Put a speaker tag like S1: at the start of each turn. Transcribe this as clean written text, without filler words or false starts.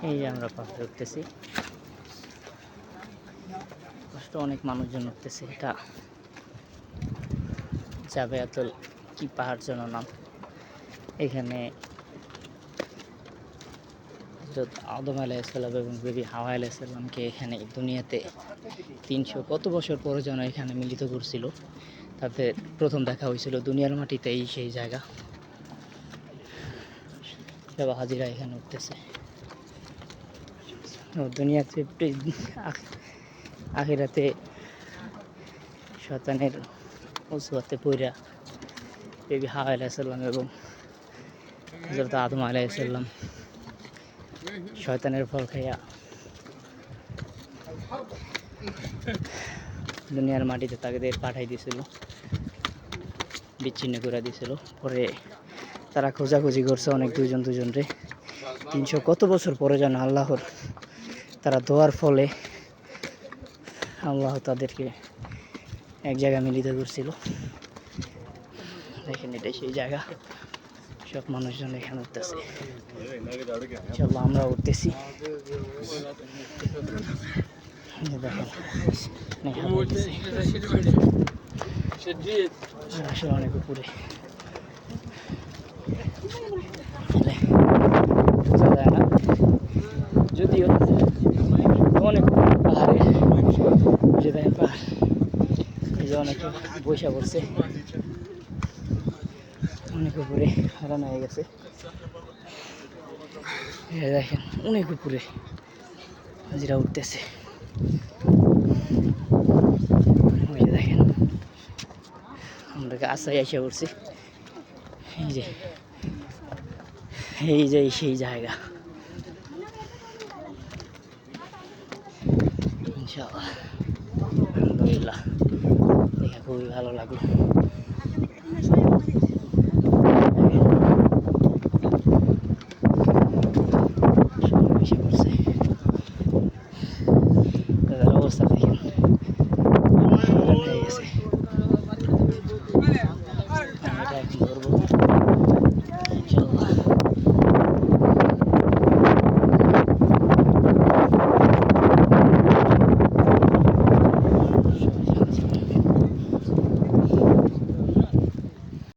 S1: এই যে আমরা পাহাড়ে উঠতেছি, কষ্ট অনেক মানুষজন উঠতেছে। এটা জাবেয়াতুল কি পাহাড় যেন নাম। এখানে হযরত আদম আলাইহিসসালাম এবং বেবি হাওয়া আলাইহিসসালামকে এখানে দুনিয়াতে 300 কত বছর পরে যেন এখানে মিলিত করছিল। তাদের প্রথম দেখা হয়েছিল দুনিয়ার মাটিতেই, সেই জায়গা। সব হাজিরা এখানে উঠতেছে। দুনিয়াতে আখিরাতে শয়তানের উসওয়াতে পইরা বেবি হাওয়া আলাইহিসসালাম এবং হযরত আদম আলাইহিসসালাম শয়তানের ফল খাইয়া দুনিয়ার মাটিতে তাদের পাঠাই দিয়েছিল, বিচ্ছিন্ন করে দিয়েছিল। পরে তারা খোঁজাখুঁজি করছে অনেক, দুজনরে 300 কত বছর পরে যেন আল্লাহর তারা দোয়ার ফলে আল্লাহ তাদেরকে এক জায়গায় মিলিত করছিল। দেখেন এটাই সেই জায়গা। সব মানুষজন এখানে উঠতেছে। ইনশাআল্লাহ আমরা উঠতেছি। দেখেন আসলে অনেক উপরে, বোঝা যায় না যদিও অনেক পাহাড়ে। যে দেখেন পাহাড়, এই যে অনেকে বৈশা পড়ছে অনেক উপরে, হারানো হয়ে গেছে। দেখেন অনেক উপরে হাজিরা উঠতেছে। ওই যে দেখেন আমরা আশায় এসে উঠছি। এই যে সেই জায়গা। ইনশাআল্লাহ আলহামদুলিল্লাহ, দেখে খুবই ভালো লাগলো।